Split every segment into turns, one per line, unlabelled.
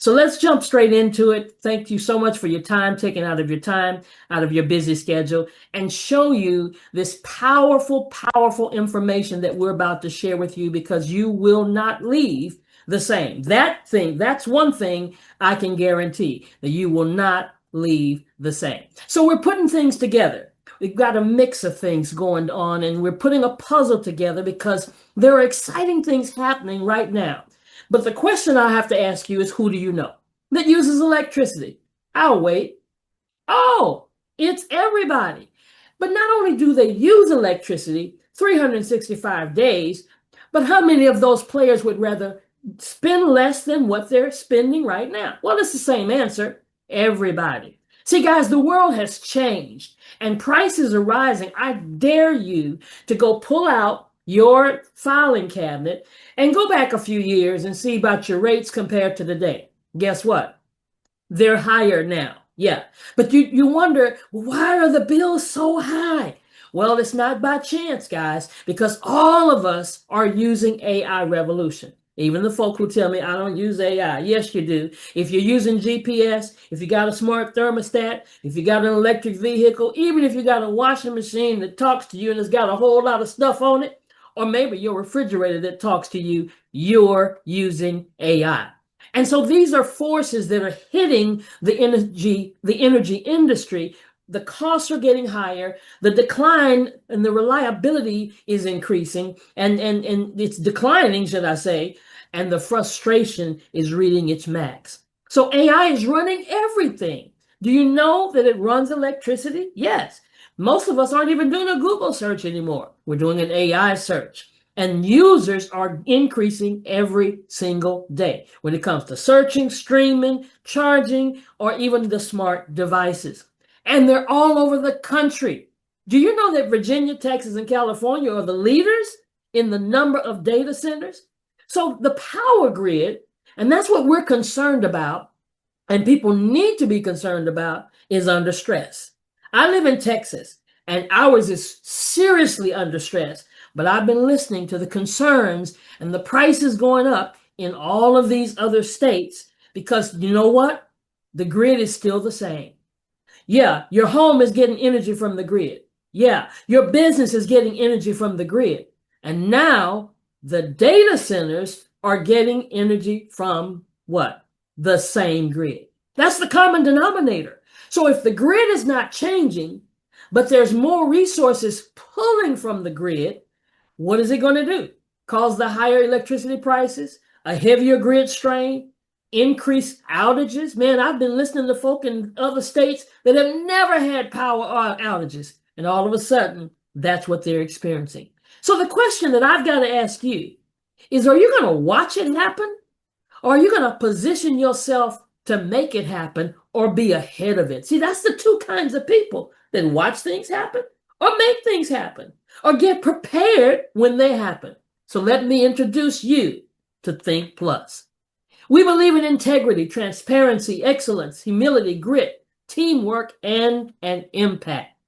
So let's jump straight into it. Thank you so much for your time, taking out of your time, out of your busy schedule, and show you this powerful, powerful information that we're about to share with you because you will not leave the same. That's one thing I can guarantee that you will not leave the same. So we're putting things together. We've got a mix of things going on, and we're putting a puzzle together because there are exciting things happening right now. But the question I have to ask you is, who do you know that uses electricity? I'll wait. Oh, it's everybody. But not only do they use electricity 365 days, but how many of those players would rather spend less than what they're spending right now? Well, it's the same answer. Everybody. See, guys, the world has changed and prices are rising. I dare you to go pull out your filing cabinet and go back a few years and see about your rates compared to today. Guess what? They're higher now. Yeah. But you wonder, why are the bills so high? Well, it's not by chance, guys, because all of us are using AI revolution. Even the folk who tell me I don't use AI. Yes, you do. If you're using GPS, if you got a smart thermostat, if you got an electric vehicle, even if you got a washing machine that talks to you and it's got a whole lot of stuff on it, or maybe your refrigerator that talks to you, you're using AI. And so these are forces that are hitting the energy industry. The costs are getting higher, the decline and the reliability is increasing, and it's declining, should I say, and the frustration is reaching its max. So AI is running everything. Do you know that it runs electricity? Yes. Most of us aren't even doing a Google search anymore. We're doing an AI search. And users are increasing every single day when it comes to searching, streaming, charging, or even the smart devices. And they're all over the country. Do you know that Virginia, Texas, and California are the leaders in the number of data centers? So the power grid, and that's what we're concerned about, and people need to be concerned about, is under stress. I live in Texas, and ours is seriously under stress. But I've been listening to the concerns and the prices going up in all of these other states because you know what? The grid is still the same. Yeah, your home is getting energy from the grid. Yeah, your business is getting energy from the grid. And now the data centers are getting energy from what? The same grid. That's the common denominator. So if the grid is not changing, but there's more resources pulling from the grid, what is it going to do? Cause the higher electricity prices, a heavier grid strain, increased outages? Man, I've been listening to folk in other states that have never had power outages, and all of a sudden, that's what they're experiencing. So the question that I've got to ask you is, are you going to watch it happen? Or are you going to position yourself to make it happen or be ahead of it? See, that's the two kinds of people that watch things happen or make things happen or get prepared when they happen. So let me introduce you to Think Plus. We believe in integrity, transparency, excellence, humility, grit, teamwork, and an impact.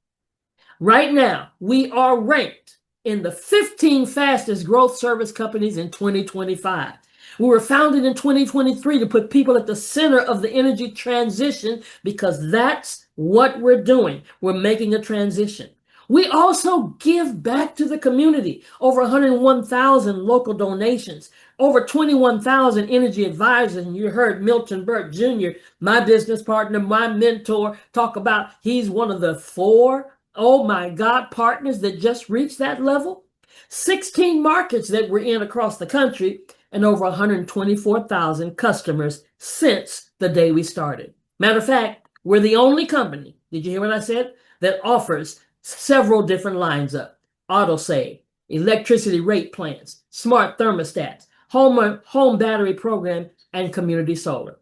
Right now, we are ranked in the 15 fastest growth service companies in 2025. We were founded in 2023 to put people at the center of the energy transition because that's what we're doing. We're making a transition. We also give back to the community. Over 101,000 local donations, over 21,000 energy advisors. And you heard Milton Burt Jr., my business partner, my mentor, talk about he's one of the 4, oh my God, partners that just reached that level. 16 markets that we're in across the country and over 124,000 customers since the day we started. Matter of fact, we're the only company, did you hear what I said, that offers several different lines up: Autosave, electricity rate plans, smart thermostats, home battery program, and community solar.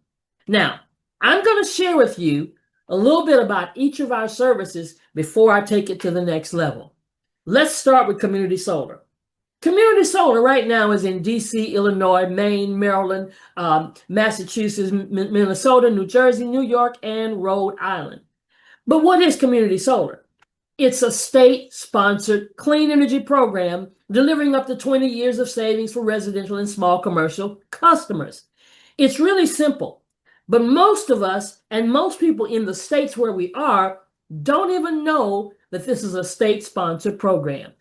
Now, I'm going to share with you a little bit about each of our services before I take it to the next level. Let's start with community solar. Community solar right now is in DC, Illinois, Maine, Maryland, Massachusetts, Minnesota, New Jersey, New York, and Rhode Island. But what is community solar? It's a state-sponsored clean energy program delivering up to 20 years of savings for residential and small commercial customers. It's really simple. But most of us and most people in the states where we are don't even know that this is a state-sponsored program.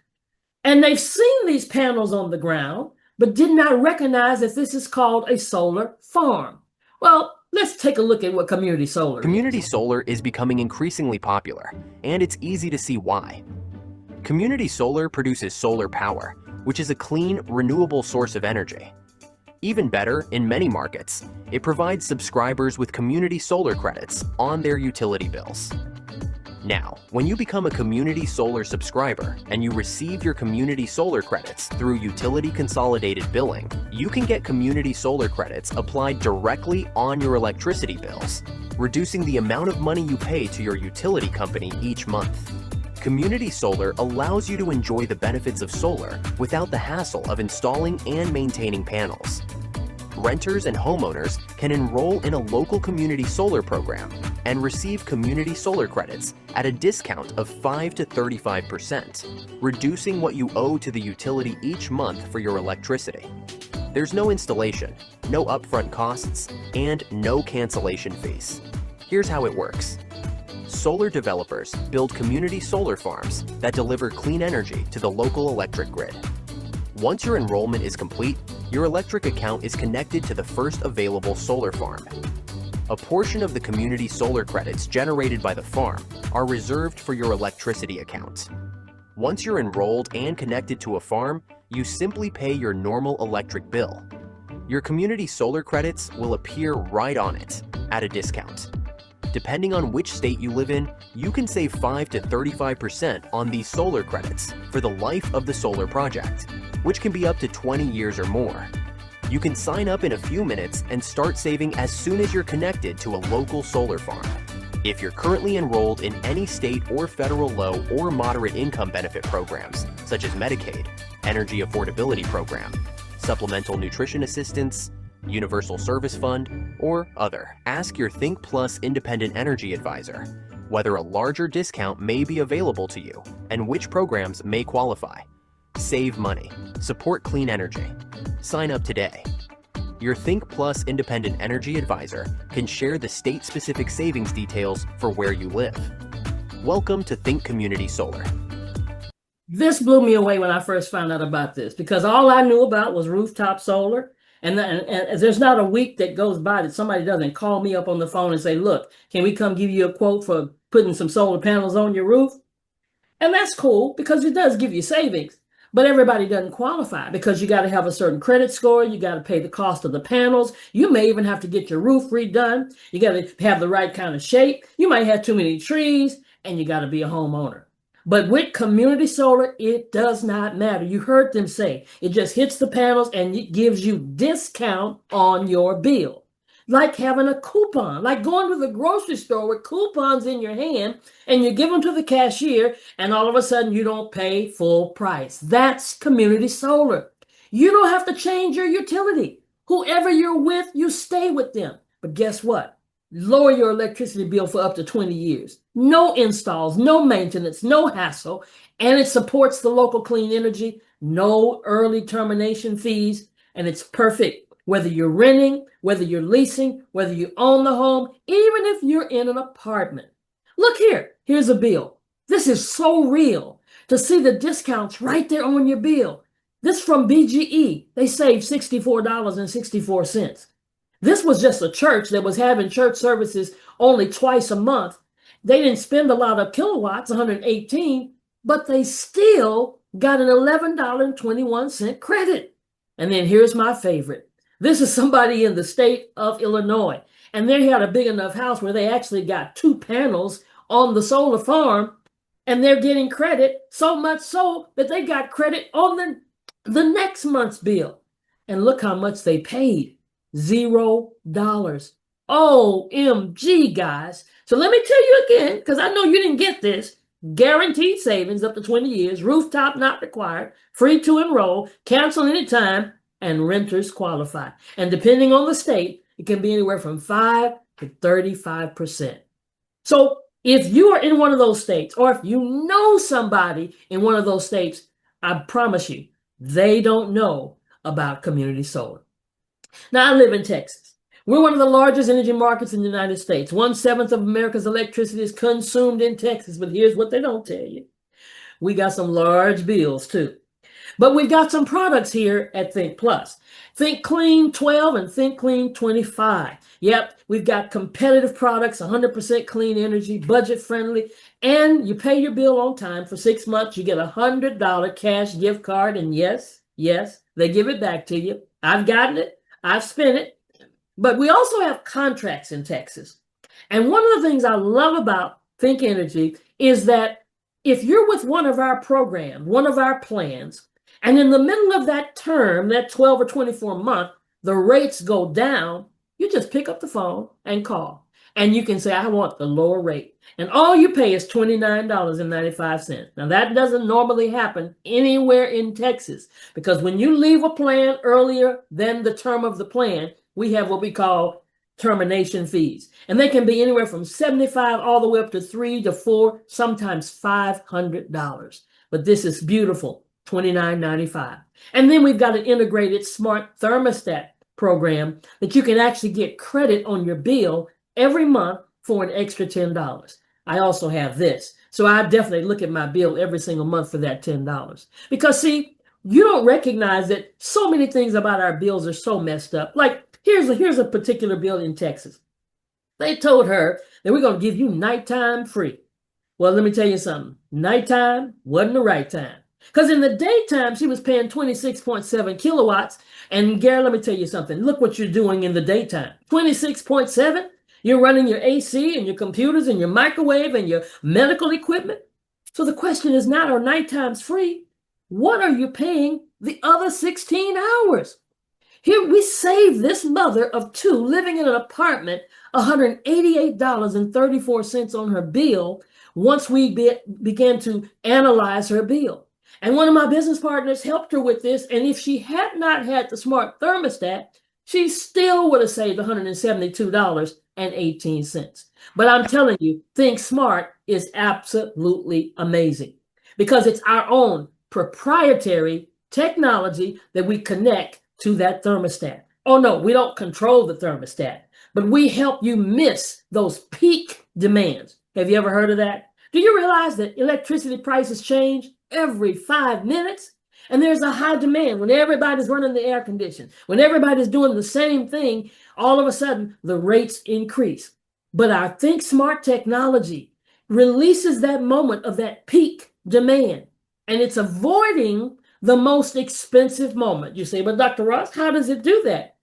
And they've seen these panels on the ground, but did not recognize that this is called a solar farm. Well, let's take a look at what community solar
Community
is.
solar is becoming increasingly popular, and it's easy to see why. Community solar produces solar power, which is a clean, renewable source of energy. Even better, in many markets, it provides subscribers with community solar credits on their utility bills. Now, when you become a community solar subscriber and you receive your community solar credits through utility consolidated billing, you can get community solar credits applied directly on your electricity bills, reducing the amount of money you pay to your utility company each month. Community solar allows you to enjoy the benefits of solar without the hassle of installing and maintaining panels. Renters and homeowners can enroll in a local community solar program and receive community solar credits at a discount of 5 to 35%, reducing what you owe to the utility each month for your electricity. There's no installation, no upfront costs, and no cancellation fees. Here's how it works. Solar developers build community solar farms that deliver clean energy to the local electric grid. Once your enrollment is complete, your electric account is connected to the first available solar farm. A portion of the community solar credits generated by the farm are reserved for your electricity account. Once you're enrolled and connected to a farm, you simply pay your normal electric bill. Your community solar credits will appear right on it at a discount. Depending on which state you live in, you can save 5 to 35% on these solar credits for the life of the solar project, which can be up to 20 years or more. You can sign up in a few minutes and start saving as soon as you're connected to a local solar farm. If you're currently enrolled in any state or federal low or moderate income benefit programs, such as Medicaid, Energy Affordability Program, Supplemental Nutrition Assistance, Universal Service Fund, or other, ask your Think Plus Independent Energy Advisor whether a larger discount may be available to you and which programs may qualify. Save money. Support clean energy. Sign up today. Your Think Plus Independent Energy Advisor can share the state-specific savings details for where you live. Welcome to Think Community Solar.
This blew me away when I first found out about this because all I knew about was rooftop solar. And there's not a week that goes by that somebody doesn't call me up on the phone and say, look, can we come give you a quote for putting some solar panels on your roof? And that's cool because it does give you savings. But everybody doesn't qualify because you got to have a certain credit score. You got to pay the cost of the panels. You may even have to get your roof redone. You got to have the right kind of shape. You might have too many trees, and you got to be a homeowner. But with community solar, it does not matter. You heard them say it just hits the panels and it gives you discount on your bill. Like having a coupon, like going to the grocery store with coupons in your hand and you give them to the cashier and all of a sudden you don't pay full price. That's community solar. You don't have to change your utility. Whoever you're with, you stay with them. But guess what? Lower your electricity bill for up to 20 years. No installs, no maintenance, no hassle, and it supports the local clean energy, no early termination fees, and it's perfect whether you're renting, whether you're leasing, whether you own the home, even if you're in an apartment. Look here, here's a bill. This is so real to see the discounts right there on your bill. This from BGE, they saved $64.64. This was just a church that was having church services only twice a month. They didn't spend a lot of kilowatts, 118, but they still got an $11.21 credit. And then here's my favorite. This is somebody in the state of Illinois, and they had a big enough house where they actually got 2 panels on the solar farm, and they're getting credit, so much so that they got credit on the next month's bill. And look how much they paid. $0. OMG, guys. So let me tell you again, because I know you didn't get this. Guaranteed savings up to 20 years, rooftop not required, free to enroll, cancel anytime, and renters qualify. And depending on the state, it can be anywhere from 5 to 35%. So if you are in one of those states, or if you know somebody in one of those states, I promise you, they don't know about community solar. Now, I live in Texas, We're one of the largest energy markets in the United States. 1/7 of America's electricity is consumed in Texas, but here's what they don't tell you. We got some large bills too. But we've got some products here at Think Plus. Think Clean 12 and Think Clean 25. Yep, we've got competitive products, 100% clean energy, budget friendly, and you pay your bill on time. For 6 months, you get a $100 cash gift card, and yes, they give it back to you. I've gotten it, I've spent it. But we also have contracts in Texas. And one of the things I love about Think Energy is that if you're with one of our programs, one of our plans, and in the middle of that term, that 12 or 24 month, the rates go down, you just pick up the phone and call. And you can say, I want the lower rate. And all you pay is $29.95. Now, that doesn't normally happen anywhere in Texas, because when you leave a plan earlier than the term of the plan, we have what we call termination fees. And they can be anywhere from $75 all the way up to $300 to $400, sometimes $500. But this is beautiful, $29.95. And then we've got an integrated smart thermostat program that you can actually get credit on your bill every month for an extra $10. I also have this. So I definitely look at my bill every single month for that $10. Because see, you don't recognize that so many things about our bills are so messed up. Like here's a particular bill in Texas. They told her that we're going to give you nighttime free. Well, let me tell you something. Nighttime wasn't the right time. Because in the daytime, she was paying 26.7 kilowatts. And Gary, let me tell you something. Look what you're doing in the daytime. 26.7? You're running your AC and your computers and your microwave and your medical equipment. So the question is not, are nighttime free? What are you paying the other 16 hours? Here we save this mother of two living in an apartment $188.34 on her bill once we began to analyze her bill. And one of my business partners helped her with this. And if she had not had the smart thermostat, she still would have saved $172.18. But I'm telling you, Think Smart is absolutely amazing because it's our own proprietary technology that we connect to that thermostat. Oh no, we don't control the thermostat, but we help you miss those peak demands. Have you ever heard of that? Do you realize that electricity prices change every 5 minutes? And there's a high demand when everybody's running the air conditioner, when everybody's doing the same thing, all of a sudden the rates increase. But our Think Smart technology releases that moment of that peak demand, and it's avoiding the most expensive moment. You say, but Dr. Ross, how does it do that?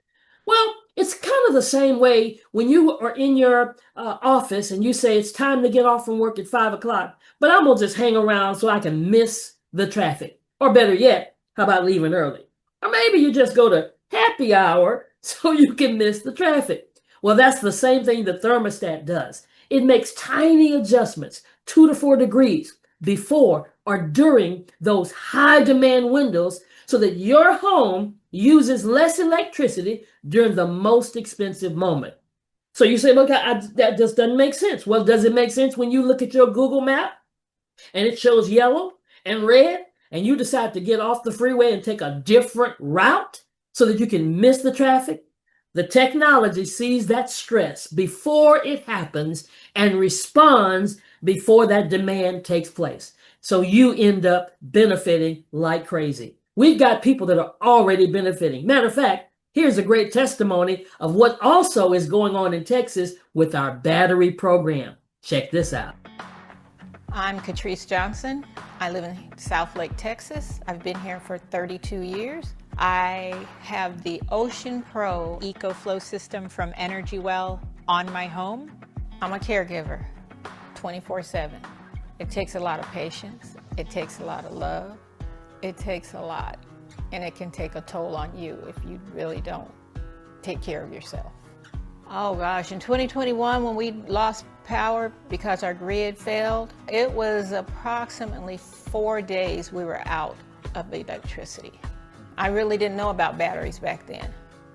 Well, it's kind of the same way when you are in your office and you say it's time to get off from work at 5 o'clock, but I'm going to just hang around so I can miss the traffic. Or better yet, how about leaving early? Or maybe you just go to happy hour so you can miss the traffic. Well, that's the same thing the thermostat does. It makes tiny adjustments, 2 to 4 degrees, before or during those high demand windows so that your home uses less electricity during the most expensive moment. So you say, look, that just doesn't make sense. Well, does it make sense when you look at your Google map and it shows yellow and red and you decide to get off the freeway and take a different route so that you can miss the traffic? The technology sees that stress before it happens and responds before that demand takes place. So you end up benefiting like crazy. We've got people that are already benefiting. Matter of fact, here's a great testimony of what also is going on in Texas with our battery program. Check this out.
I'm Catrice Johnson. I live in South Lake, Texas. I've been here for 32 years. I have the Ocean Pro EcoFlow system from Energy Well on my home. I'm a caregiver, 24/7. It takes a lot of patience. It takes a lot of love. It takes a lot, and it can take a toll on you if you really don't take care of yourself. Oh gosh, in 2021 when we lost power because our grid failed, it was approximately 4 days we were out of electricity. I really didn't know about batteries back then.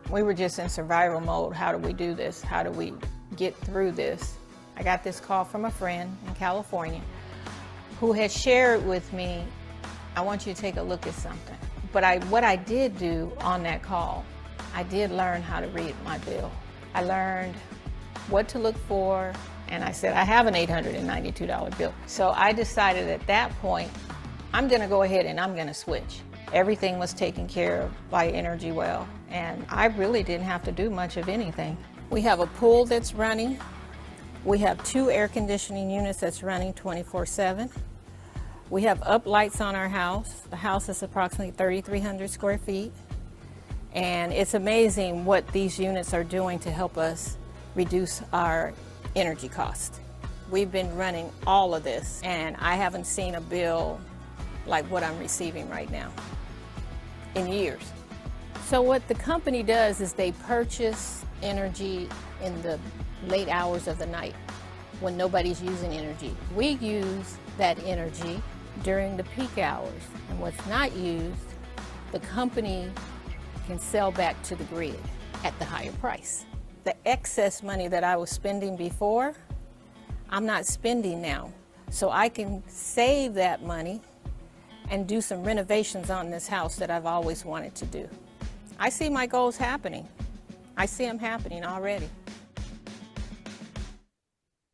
We were just in survival mode. How do we do this? How do we get through this? I got this call from a friend in California who had shared with me, I want you to take a look at something. But what I did do on that call, I did learn how to read my bill. I learned what to look for, and I said, I have an $892 bill. So I decided at that point, I'm gonna go ahead and I'm gonna switch. Everything was taken care of by Energy Well, and I really didn't have to do much of anything. We have a pool that's running. We have 2 air conditioning units that's running 24/7. We have up lights on our house. The house is approximately 3,300 square feet. And it's amazing what these units are doing to help us reduce our energy cost. We've been running all of this, and I haven't seen a bill like what I'm receiving right now in years. So what the company does is they purchase energy in the late hours of the night when nobody's using energy. We use that energy during the peak hours, and what's not used, the company can sell back to the grid at the higher price. The excess money that I was spending before, I'm not spending now. So I can save that money and do some renovations on this house that I've always wanted to do. I see my goals happening. I see them happening already.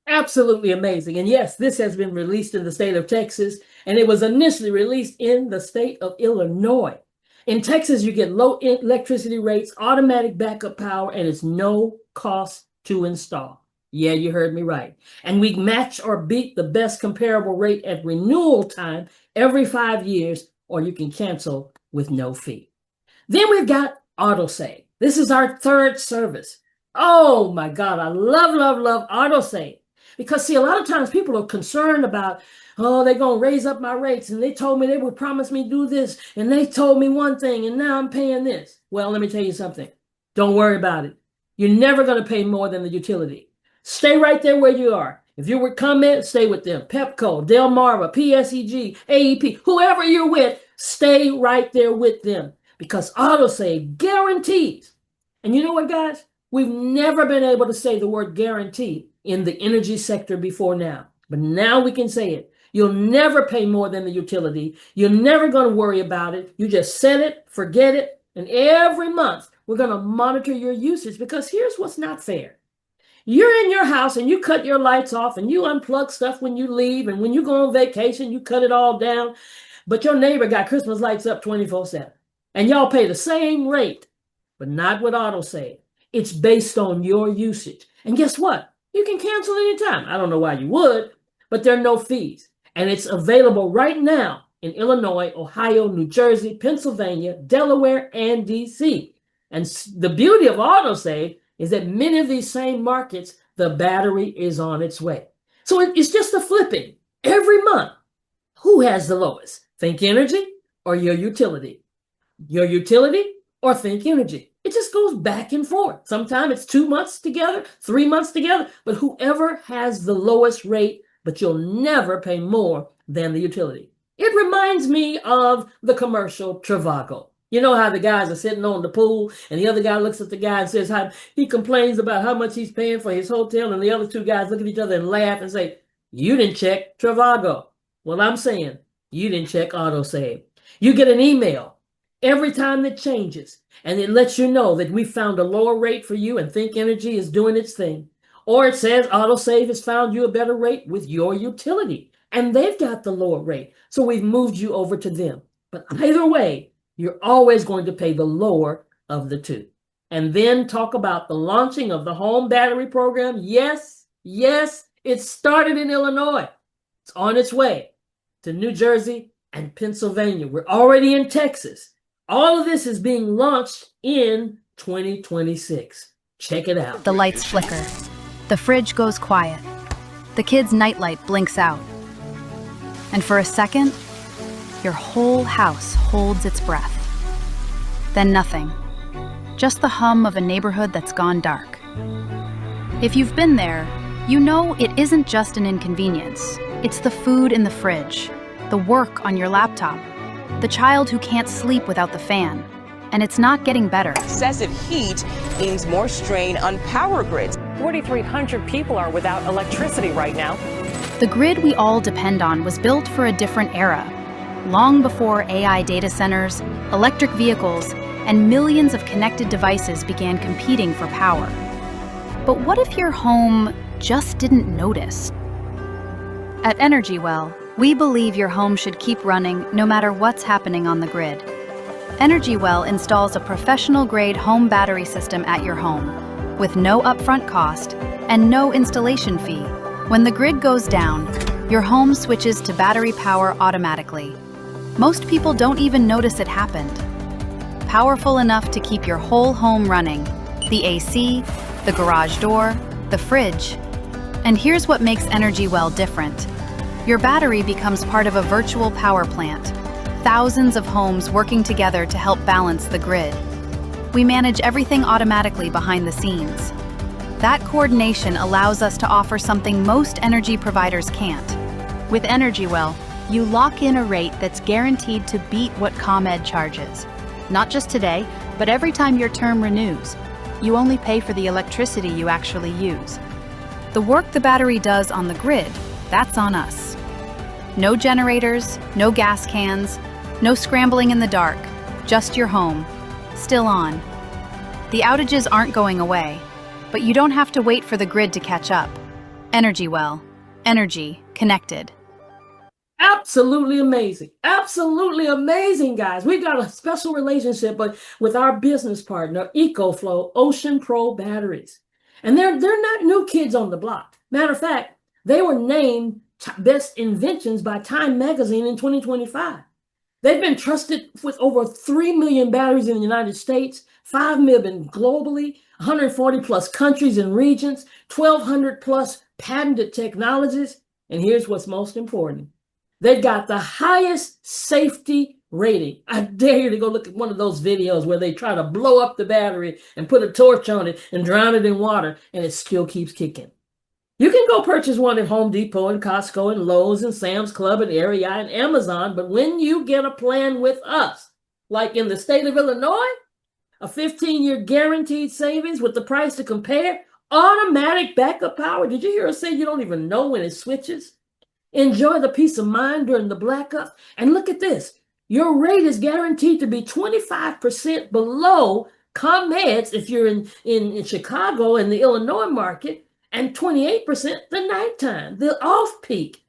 Absolutely amazing. And yes, this has been released in the state of Texas, and it was initially released in the state of Illinois. In Texas, you get low electricity rates, automatic backup power, and it's no cost to install. Yeah, you heard me right. And we match or beat the best comparable rate at renewal time every 5 years, or you can cancel with no fee. Then we've got Autosave. This is our 3rd service. Oh my God, I love Autosave. Because see, a lot of times people are concerned about, oh, they're going to raise up my rates, and they told me they would promise me do this, and they told me one thing, and now I'm paying this. Well, let me tell you something. Don't worry about it. You're never going to pay more than the utility. Stay right there where you are. If you're with ComEd, stay with them. Pepco, Delmarva, PSEG, AEP, whoever you're with, stay right there with them, because Autosave guarantees. And you know what, guys? We've never been able to say the word guarantee in the energy sector before now. But now we can say it. You'll never pay more than the utility. You're never going to worry about it. You just set it, forget it, and every month we're going to monitor your usage, because here's what's not fair. You're in your house and you cut your lights off and you unplug stuff when you leave, and when you go on vacation, you cut it all down. But your neighbor got Christmas lights up 24/7. And y'all pay the same rate, but not with Autosave. It's based on your usage. And guess what? You can cancel anytime. I don't know why you would, but there are no fees. And it's available right now in Illinois, Ohio, New Jersey, Pennsylvania, Delaware, and DC. And the beauty of Autosave is that many of these same markets, the battery is on its way. So it's just a flipping every month. Who has the lowest? Think Energy or your utility? Your utility or Think Energy? It just goes back and forth. Sometimes it's 2 months together, 3 months together, but whoever has the lowest rate, but you'll never pay more than the utility. It reminds me of the commercial Trivago. You know how the guys are sitting on the pool and the other guy looks at the guy and says how he complains about how much he's paying for his hotel, and the other 2 guys look at each other and laugh and say, you didn't check Trivago. Well, I'm saying you didn't check Autosave. You get an email every time it changes, and it lets you know that we found a lower rate for you and Think Energy is doing its thing. Or it says Autosave has found you a better rate with your utility, and they've got the lower rate, so we've moved you over to them. But either way, you're always going to pay the lower of the 2. And then talk about the launching of the home battery program. Yes, it started in Illinois. It's on its way to New Jersey and Pennsylvania. We're already in Texas. All of this is being launched in 2026. Check it out.
The lights flicker. The fridge goes quiet. The kid's nightlight blinks out. And for a second, your whole house holds its breath. Then nothing. Just the hum of a neighborhood that's gone dark. If you've been there, you know it isn't just an inconvenience. It's the food in the fridge, the work on your laptop, the child who can't sleep without the fan. And it's not getting better.
Excessive heat means more strain on power grids.
4,300 people are without electricity right now.
The grid we all depend on was built for a different era, long before AI data centers, electric vehicles, and millions of connected devices began competing for power. But what if your home just didn't notice? At Energy Well, we believe your home should keep running no matter what's happening on the grid. Energy Well installs a professional-grade home battery system at your home, with no upfront cost and no installation fee. When the grid goes down, your home switches to battery power automatically. Most people don't even notice it happened. Powerful enough to keep your whole home running: the AC, the garage door, the fridge. And here's what makes Energy Well different. Your battery becomes part of a virtual power plant, thousands of homes working together to help balance the grid. We manage everything automatically behind the scenes. That coordination allows us to offer something most energy providers can't. With Energy Well, you lock in a rate that's guaranteed to beat what ComEd charges. Not just today, but every time your term renews. You only pay for the electricity you actually use. The work the battery does on the grid, that's on us. No generators, no gas cans, no scrambling in the dark, just your home, still on. The outages aren't going away, but you don't have to wait for the grid to catch up. Energy Well, energy connected.
Absolutely amazing. Absolutely amazing, guys. We've got a special relationship with our business partner, EcoFlow Ocean Pro Batteries. And they're not new kids on the block. Matter of fact, they were named Best Inventions by Time Magazine in 2025. They've been trusted with over 3 million batteries in the United States, 5 million globally, 140 plus countries and regions, 1,200 plus patented technologies. And here's what's most important. They've got the highest safety rating. I dare you to go look at one of those videos where they try to blow up the battery and put a torch on it and drown it in water, and it still keeps kicking. You can go purchase one at Home Depot and Costco and Lowe's and Sam's Club and REI and Amazon, but when you get a plan with us, like in the state of Illinois, a 15-year guaranteed savings with the price to compare, automatic backup power. Did you hear us say you don't even know when it switches? Enjoy the peace of mind during the blackout. And look at this. Your rate is guaranteed to be 25% below ComEd's if you're in Chicago and the Illinois market, and 28% the nighttime, the off-peak.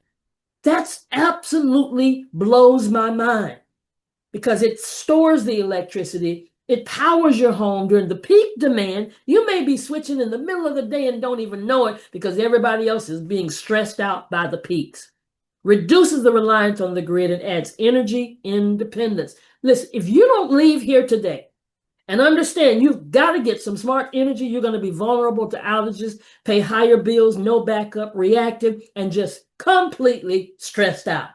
That's absolutely blows my mind because it stores the electricity. It powers your home during the peak demand. You may be switching in the middle of the day and don't even know it because everybody else is being stressed out by the peaks. Reduces the reliance on the grid and adds energy independence. Listen, if you don't leave here today and understand you've got to get some smart energy, you're going to be vulnerable to outages, pay higher bills, no backup, reactive, and just completely stressed out.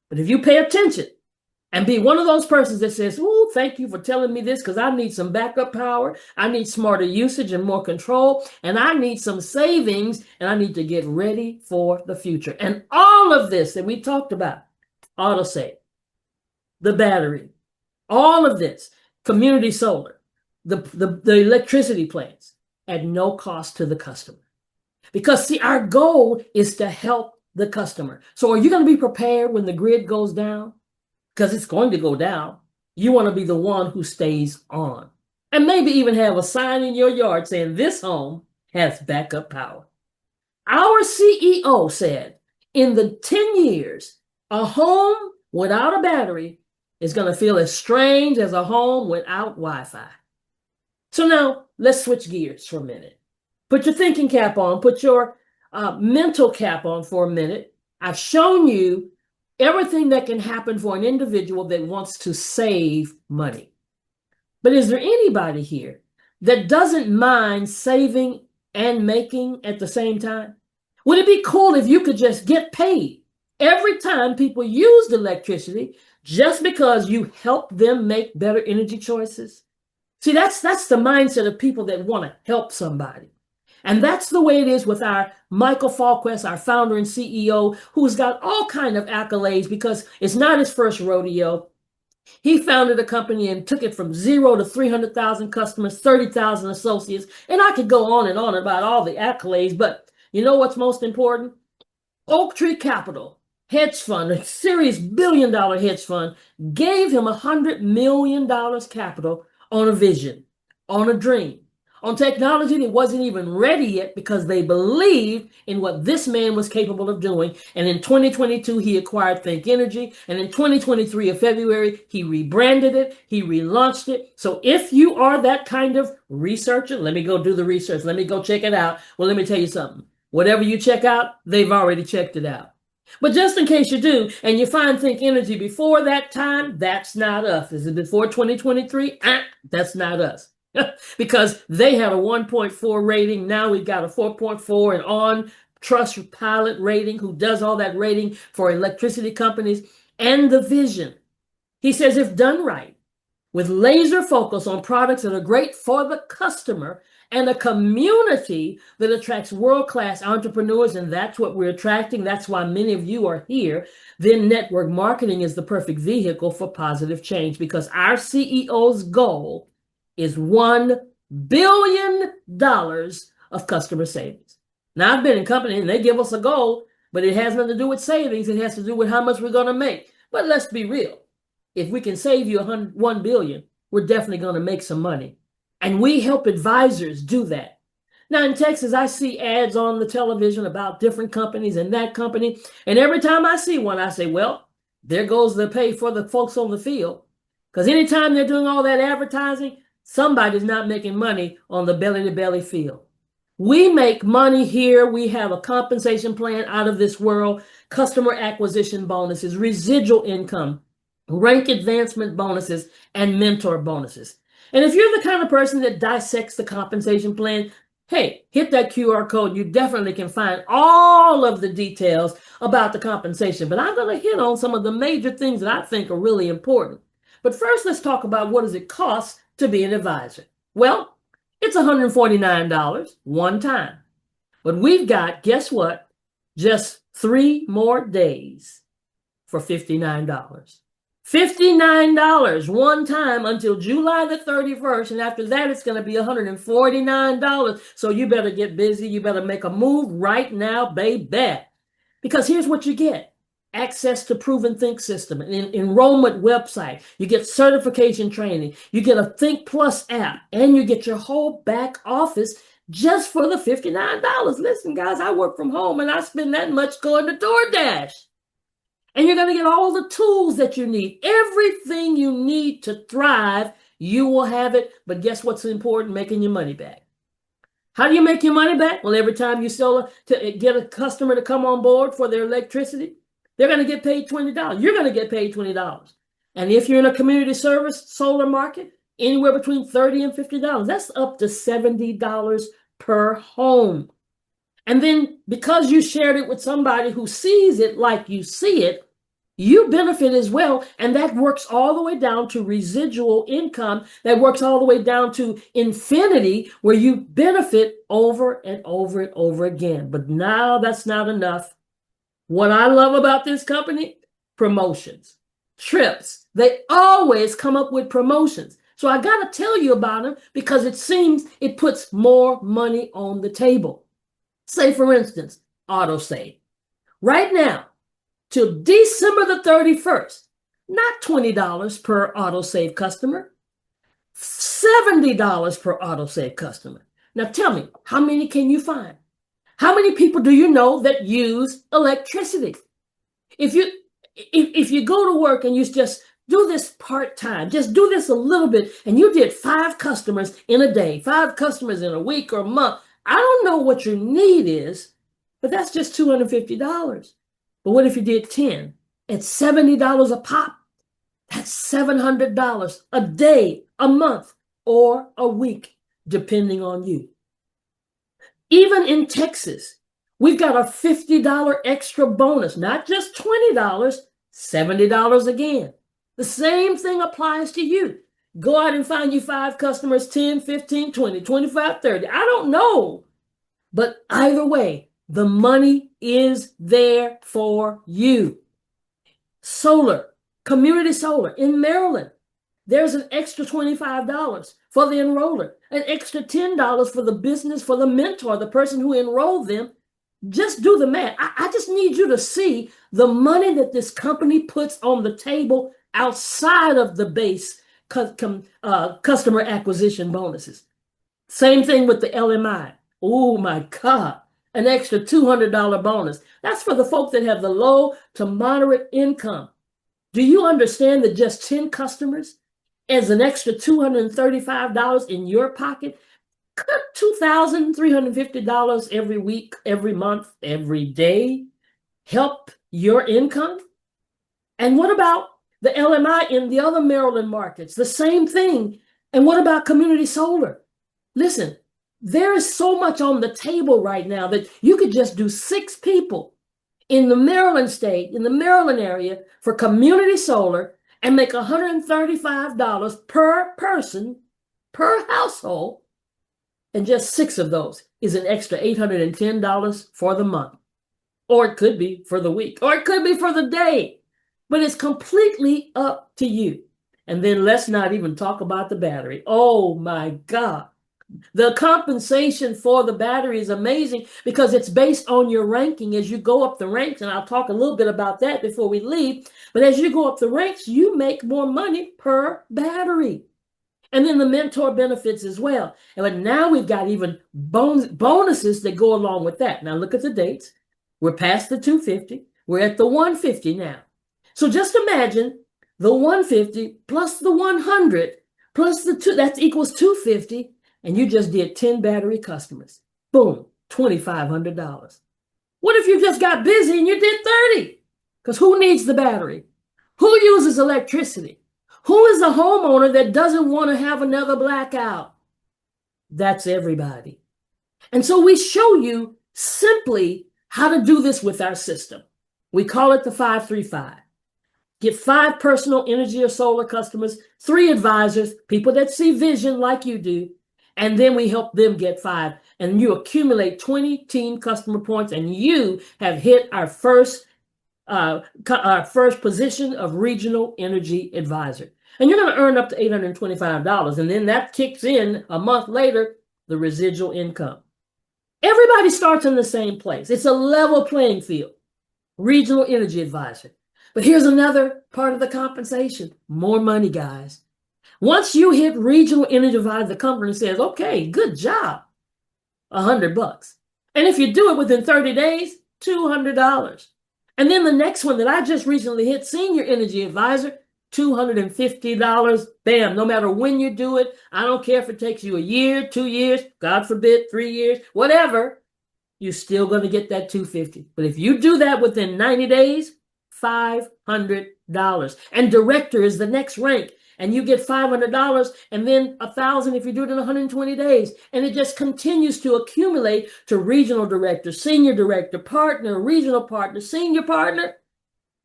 But if you pay attention and be one of those persons that says, "Oh, thank you for telling me this because I need some backup power, I need smarter usage and more control, and I need some savings, and I need to get ready for the future." And all of this that we talked about, Autosave, the battery, all of this, community solar, the electricity plants, at no cost to the customer. Because see, our goal is to help the customer. So are you going to be prepared when the grid goes down? Because it's going to go down. You want to be the one who stays on. And maybe even have a sign in your yard saying this home has backup power. Our CEO said in the 10 years, a home without a battery is going to feel as strange as a home without Wi-Fi. So now let's switch gears for a minute. Put your thinking cap on, put your mental cap on for a minute. I've shown you everything that can happen for an individual that wants to save money. But is there anybody here that doesn't mind saving and making at the same time? Would it be cool if you could just get paid every time people used electricity just because you help them make better energy choices? See, that's the mindset of people that want to help somebody. And that's the way it is with our Michael Falquist, our founder and CEO, who's got all kind of accolades because it's not his first rodeo. He founded a company and took it from 0 to 300,000 customers, 30,000 associates. And I could go on and on about all the accolades, but you know what's most important? Oak Tree Capital hedge fund, a serious billion-dollar hedge fund, gave him $100 million capital on a vision, on a dream, on technology that wasn't even ready yet because they believed in what this man was capable of doing. And in 2022, he acquired Think Energy. And in 2023 of February, he rebranded it. He relaunched it. So if you are that kind of researcher, let me go do the research. Let me go check it out. Well, let me tell you something. Whatever you check out, they've already checked it out. But just in case you do, and you find Think Energy before that time, that's not us. Is it before 2023? That's not us. Because they had a 1.4 rating. Now we've got a 4.4 and on Trust Pilot rating, who does all that rating for electricity companies, and the vision. He says, if done right, with laser focus on products that are great for the customer and a community that attracts world-class entrepreneurs, and that's what we're attracting. That's why many of you are here. Then network marketing is the perfect vehicle for positive change, because our CEO's goal is $1 billion of customer savings. Now, I've been in companies and they give us a goal, but it has nothing to do with savings. It has to do with how much we're going to make. But let's be real. If we can save you $1 billion, we're definitely going to make some money. And we help advisors do that. Now in Texas, I see ads on the television about different companies and that company. And every time I see one, I say, well, there goes the pay for the folks on the field. Because anytime they're doing all that advertising, somebody's not making money on the belly-to-belly field. We make money here. We have a compensation plan out of this world, customer acquisition bonuses, residual income, rank advancement bonuses, and mentor bonuses. And if you're the kind of person that dissects the compensation plan, hey, hit that QR code. You definitely can find all of the details about the compensation. But I'm going to hit on some of the major things that I think are really important. But first, let's talk about what does it cost to be an advisor. Well, it's $149 one time. But we've got, guess what? Just 3 more days for $59. $59 one time until July the 31st. And after that, it's going to be $149. So you better get busy. You better make a move right now, baby. Because here's what you get. Access to Proven Think system, an enrollment website. You get certification training. You get a Think Plus app. And you get your whole back office just for the $59. Listen, guys, I work from home and I spend that much going to DoorDash. And you're going to get all the tools that you need. Everything you need to thrive, you will have it. But guess what's important? Making your money back. How do you make your money back? Well, every time you sell to get a customer to come on board for their electricity, they're going to get paid $20. You're going to get paid $20. And if you're in a community service solar market, anywhere between $30 and $50. That's up to $70 per home. And then because you shared it with somebody who sees it like you see it, you benefit as well. And that works all the way down to residual income. That works all the way down to infinity, where you benefit over and over and over again. But now that's not enough. What I love about this company, promotions, trips. They always come up with promotions. So I got to tell you about them because it seems it puts more money on the table. Say, for instance, Autosave. Right now, till December the 31st, not $20 per Autosave customer, $70 per Autosave customer. Now tell me, how many can you find? How many people do you know that use electricity? If you go to work and you just do this part-time, just do this a little bit, and you did 5 customers in a day, 5 customers in a week or a month, I don't know what your need is, but that's just $250. But what if you did 10 at $70 a pop? That's $700 a day, a month, or a week, depending on you. Even in Texas, we've got a $50 extra bonus, not just $20, $70 again. The same thing applies to you. Go out and find you 5 customers, 10, 15, 20, 25, 30. I don't know. But either way, the money is there for you. Solar, community solar in Maryland. There's an extra $25 for the enroller, an extra $10 for the business, for the mentor, the person who enrolled them. Just do the math. I just need you to see the money that this company puts on the table outside of the base customer acquisition bonuses. Same thing with the LMI. Oh my God, an extra $200 bonus. That's for the folks that have the low to moderate income. Do you understand that just 10 customers is an extra $235 in your pocket? $2,350 every week, every month, every day help your income? And what about the LMI in the other Maryland markets? The same thing. And what about community solar? Listen, there is so much on the table right now that you could just do 6 people in the Maryland state, in the Maryland area for community solar and make $135 per person, per household. And just 6 of those is an extra $810 for the month. Or it could be for the week, or it could be for the day. But it's completely up to you. And then let's not even talk about the battery. Oh my God. The compensation for the battery is amazing because it's based on your ranking as you go up the ranks. And I'll talk a little bit about that before we leave. But as you go up the ranks, you make more money per battery. And then the mentor benefits as well. But now we've got even bonuses that go along with that. Now look at the dates. We're past the 250. We're at the 150 now. So just imagine the 150 plus the 100 plus the 2, that equals 250. And you just did 10 battery customers. Boom, $2,500. What if you just got busy and you did 30? Because who needs the battery? Who uses electricity? Who is the homeowner that doesn't want to have another blackout? That's everybody. And so we show you simply how to do this with our system. We call it the 535. Get 5 personal energy or solar customers, 3 advisors, people that see vision like you do, and then we help them get 5. And you accumulate 20 team customer points, and you have hit our first position of regional energy advisor. And you're going to earn up to $825. And then that kicks in a month later, the residual income. Everybody starts in the same place. It's a level playing field. Regional energy advisor. But here's another part of the compensation. More money, guys. Once you hit regional energy advisor, the company says, okay, good job. $100. And if you do it within 30 days, $200. And then the next one that I just recently hit, senior energy advisor, $250. Bam, no matter when you do it, I don't care if it takes you a year, 2 years, God forbid, 3 years, whatever, you're still going to get that $250. But if you do that within 90 days, $500. And director is the next rank. And you get $500 and then $1,000 if you do it in 120 days. And it just continues to accumulate to regional director, senior director, partner, regional partner, senior partner.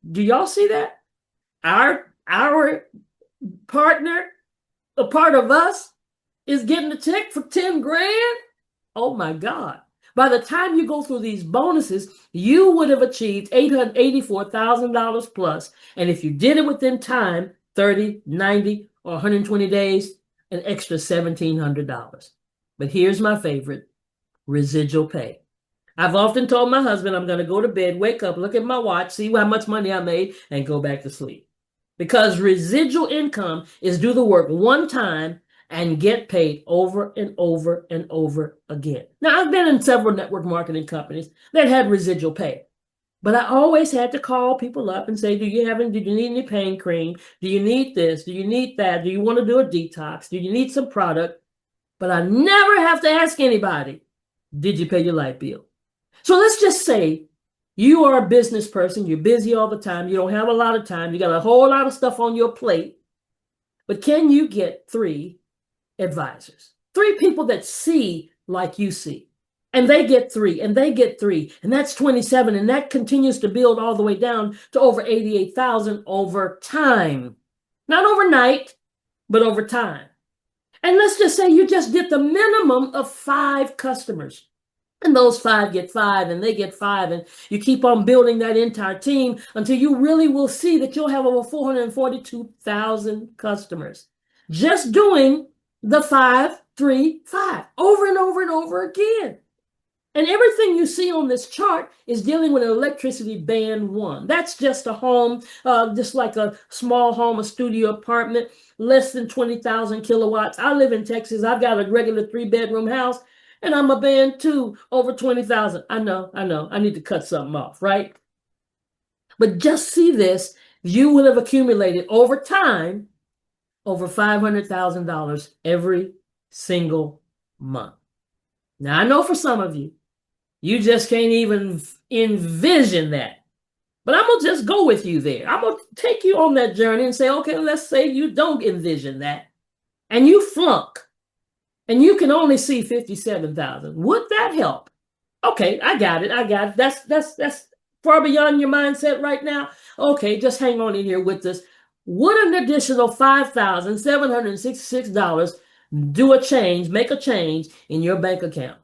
Do y'all see that? Our partner, a part of us, is getting a check for 10 grand. Oh my God. By the time you go through these bonuses, you would have achieved $884,000 plus. And if you did it within time, 30, 90, or 120 days, an extra $1,700. But here's my favorite, residual pay. I've often told my husband I'm going to go to bed, wake up, look at my watch, see how much money I made, and go back to sleep. Because residual income is do the work one time and get paid over and over and over again. Now, I've been in several network marketing companies that had residual pay. But I always had to call people up and say, do you need any pain cream? Do you need this? Do you need that? Do you want to do a detox? Do you need some product? But I never have to ask anybody, did you pay your light bill? So let's just say you are a business person. You're busy all the time. You don't have a lot of time. You got a whole lot of stuff on your plate. But can you get 3 advisors? 3 people that see like you see. And they get 3, and they get 3, and that's 27, and that continues to build all the way down to over 88,000 over time. Not overnight, but over time. And let's just say you just did the minimum of 5 customers. And those 5 get 5, and they get 5, and you keep on building that entire team until you really will see that you'll have over 442,000 customers. Just doing the 5, 3, 5 over and over and over again. And everything you see on this chart is dealing with an electricity band 1. That's just a home, just like a small home, a studio apartment, less than 20,000 kilowatts. I live in Texas. I've got a regular 3-bedroom house, and I'm a band 2, over 20,000. I know. I need to cut something off, right? But just see this. You will have accumulated over time over $500,000 every single month. Now, I know for some of you, you just can't even envision that. But I'm going to just go with you there. I'm going to take you on that journey and say, okay, let's say you don't envision that and you flunk and you can only see 57,000. Would that help? Okay, I got it. That's far beyond your mindset right now. Okay, just hang on in here with us. Would an additional $5,766 make a change in your bank account?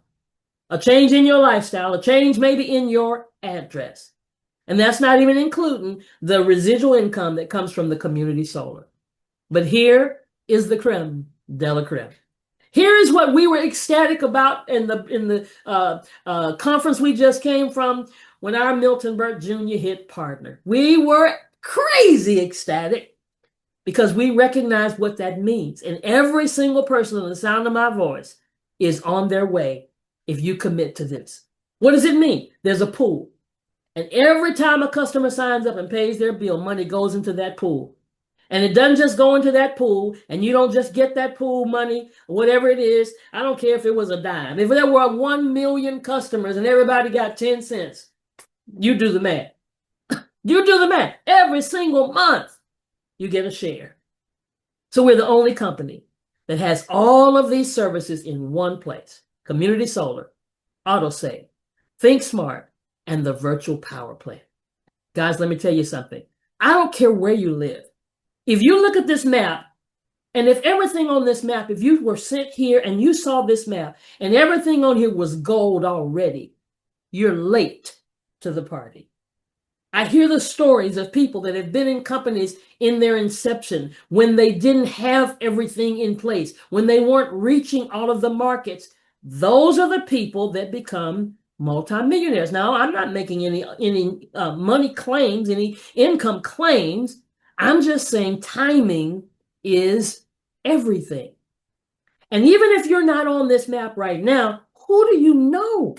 A change in your lifestyle, a change maybe in your address. And that's not even including the residual income that comes from the community solar. But here is the creme de la creme. Here is what we were ecstatic about in the conference we just came from when our Milton Burke Jr. hit partner. We were crazy ecstatic because we recognize what that means. And every single person in the sound of my voice is on their way if you commit to this. What does it mean? There's a pool. And every time a customer signs up and pays their bill, money goes into that pool. And it doesn't just go into that pool, and you don't just get that pool money, or whatever it is. I don't care if it was a dime. If there were 1 million customers and everybody got 10 cents, you do the math. You do the math. Every single month, you get a share. So we're the only company that has all of these services in one place. Community Solar, Autosave, Think Smart, and the virtual power plant. Guys, let me tell you something. I don't care where you live. If you look at this map, and if everything on this map, if you were sent here and you saw this map, and everything on here was gold already, you're late to the party. I hear the stories of people that have been in companies in their inception when they didn't have everything in place, when they weren't reaching all of the markets. Those are the people that become multimillionaires. Now, I'm not making any money claims, any income claims. I'm just saying timing is everything. And even if you're not on this map right now, who do you know?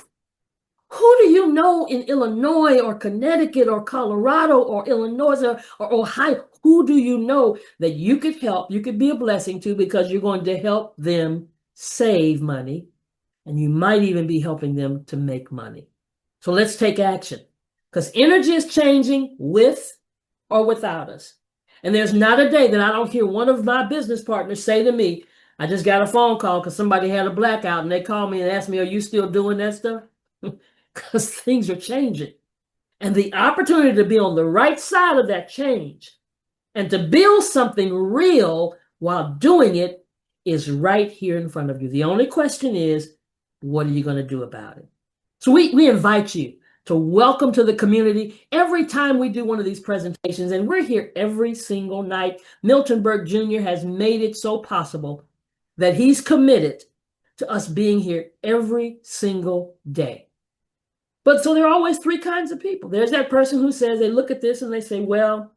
Who do you know in Illinois or Connecticut or Colorado or Illinois or Ohio? Who do you know that you could help, you could be a blessing to, because you're going to help them save money, and you might even be helping them to make money. So let's take action, because energy is changing with or without us. And there's not a day that I don't hear one of my business partners say to me, I just got a phone call because somebody had a blackout, and they called me and asked me, are you still doing that stuff? Because things are changing. And the opportunity to be on the right side of that change and to build something real while doing it is right here in front of you. The only question is, what are you going to do about it? So we invite you to welcome to the community every time we do one of these presentations, and we're here every single night. Milton Burke Jr. has made it so possible that he's committed to us being here every single day. But so there are always three kinds of people. There's that person who says, they look at this and they say, well,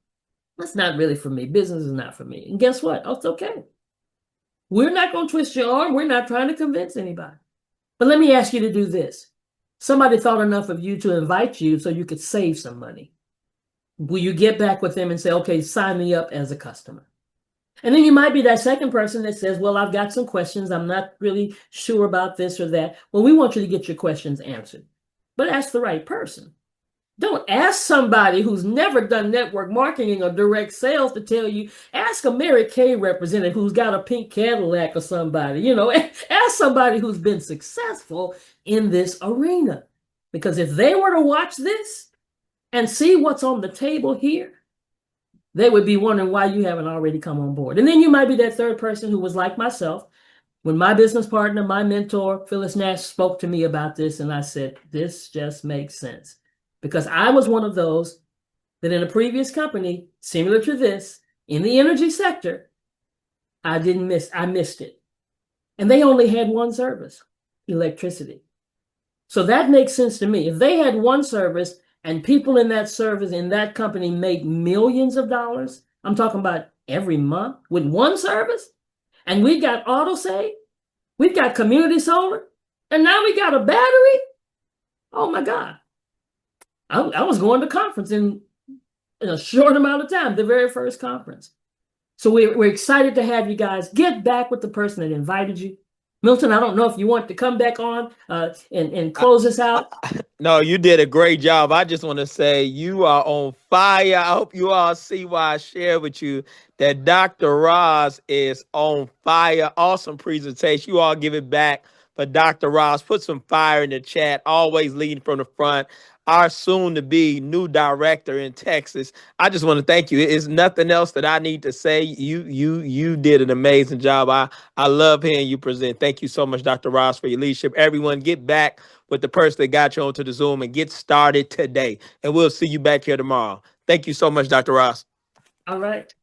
that's not really for me. Business is not for me. And guess what? Oh, it's okay. We're not going to twist your arm. We're not trying to convince anybody. But let me ask you to do this. Somebody thought enough of you to invite you so you could save some money. Will you get back with them and say, okay, sign me up as a customer? And then you might be that second person that says, well, I've got some questions. I'm not really sure about this or that. Well, we want you to get your questions answered. But ask the right person. Don't ask somebody who's never done network marketing or direct sales to tell you. Ask a Mary Kay representative who's got a pink Cadillac or somebody. You know, ask somebody who's been successful in this arena. Because if they were to watch this and see what's on the table here, they would be wondering why you haven't already come on board. And then you might be that third person who was like myself. When my business partner, my mentor, Phyllis Nash, spoke to me about this, and I said, this just makes sense. Because I was one of those that in a previous company, similar to this, in the energy sector, I missed it. And they only had one service, electricity. So that makes sense to me. If they had one service and people in that service in that company made millions of dollars, I'm talking about every month with one service, and we got Autosave, we've got community solar, and now we got a battery. Oh my God. I was going to conference in a short amount of time, the very first conference. So we're excited to have you guys. Get back with the person that invited you. Milton, I don't know if you want to come back on and close us out.
No, you did a great job. I just want to say you are on fire. I hope you all see why I share with you that Dr. Roz is on fire. Awesome presentation. You all give it back for Dr. Roz. Put some fire in the chat. Always leading from the front. Our soon-to-be new director in Texas. I just want to thank you. It's nothing else that I need to say. You did an amazing job. I love hearing you present. Thank you so much, Dr. Roz, for your leadership. Everyone, get back with the person that got you onto the Zoom and get started today. And we'll see you back here tomorrow. Thank you so much, Dr. Ross.
All right.